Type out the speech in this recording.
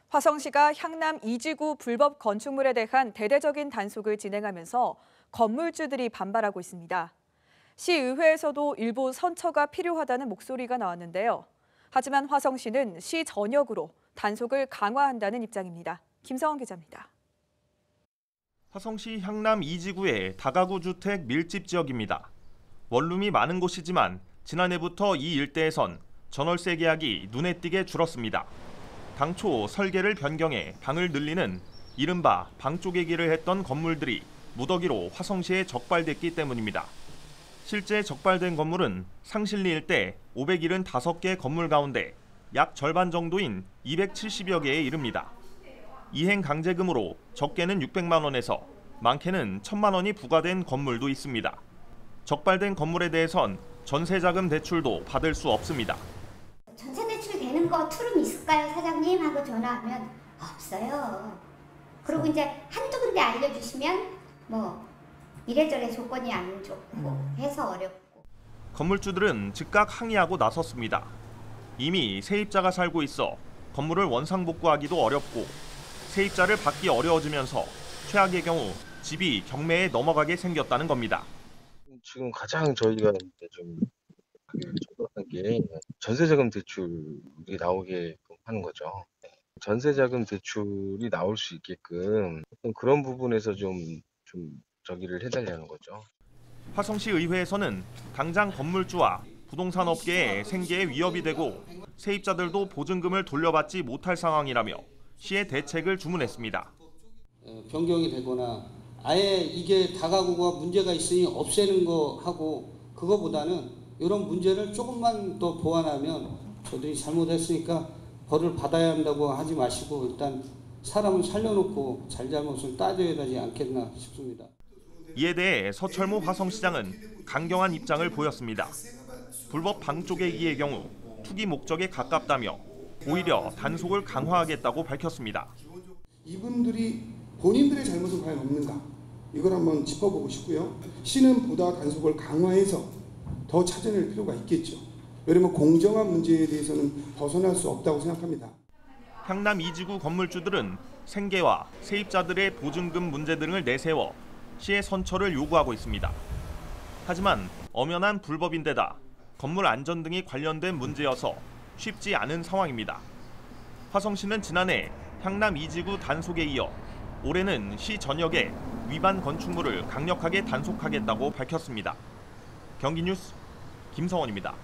화성시가 향남 2지구 불법 건축물에 대한 대대적인 단속을 진행하면서 건물주들이 반발하고 있습니다. 시의회에서도 일부 선처가 필요하다는 목소리가 나왔는데요. 하지만 화성시는 시 전역으로 단속을 강화한다는 입장입니다. 김성원 기자입니다. 화성시 향남 2지구의 다가구 주택 밀집 지역입니다. 원룸이 많은 곳이지만 지난해부터 이 일대에선 전월세 계약이 눈에 띄게 줄었습니다. 당초 설계를 변경해 방을 늘리는 이른바 방 쪼개기를 했던 건물들이 무더기로 화성시에 적발됐기 때문입니다. 실제 적발된 건물은 상실리 일대 575개 건물 가운데 약 절반 정도인 270여 개에 이릅니다. 이행 강제금으로 적게는 600만 원에서 많게는 1,000만 원이 부과된 건물도 있습니다. 적발된 건물에 대해선 전세자금 대출도 받을 수 없습니다. 전세 대출 되는 거 투룸 있을까요, 사장님? 하고 전화하면 없어요. 그리고 이제 한두 군데 알려주시면 이래저래 조건이 안 좋고 해서 어렵고. 건물주들은 즉각 항의하고 나섰습니다. 이미 세입자가 살고 있어 건물을 원상복구하기도 어렵고 세입자를 받기 어려워지면서 최악의 경우 집이 경매에 넘어가게 생겼다는 겁니다. 지금 가장 저희가 좀 초조한 게 전세자금 대출이 나오게 하는 거죠. 전세자금 대출이 나올 수 있게끔 그런 부분에서 좀 저기를 해달라는 거죠. 화성시 의회에서는 당장 건물주와 부동산 업계의 생계에 위협이 되고 세입자들도 보증금을 돌려받지 못할 상황이라며 시의 대책을 주문했습니다. 변경이 되거나 아예 이게 다가구가 문제가 있으니 없애는 거 하고 그거보다는 이런 문제를 조금만 더 보완하면 저들이 잘못했으니까 벌을 받아야 한다고 하지 마시고 일단 사람을 살려놓고 잘잘못을 따져야 되지 않겠나 싶습니다. 이에 대해 서철무 화성시장은 강경한 입장을 보였습니다. 불법 방 쪼개기의 경우 투기 목적에 가깝다며 오히려 단속을 강화하겠다고 밝혔습니다. 이분들이 본인들의 잘못은 과연 없는가? 이걸 한번 짚어보고 싶고요. 시는 보다 단속을 강화해서 더 찾아낼 필요가 있겠죠. 왜냐하면 공정한 문제에 대해서는 벗어날 수 없다고 생각합니다. 향남 2지구 건물주들은 생계와 세입자들의 보증금 문제 등을 내세워 시의 선처를 요구하고 있습니다. 하지만 엄연한 불법인데다 건물 안전 등이 관련된 문제여서 쉽지 않은 상황입니다. 화성시는 지난해 향남 2지구 단속에 이어 올해는 시 전역에 위반 건축물을 강력하게 단속하겠다고 밝혔습니다. 경기뉴스 김성원입니다.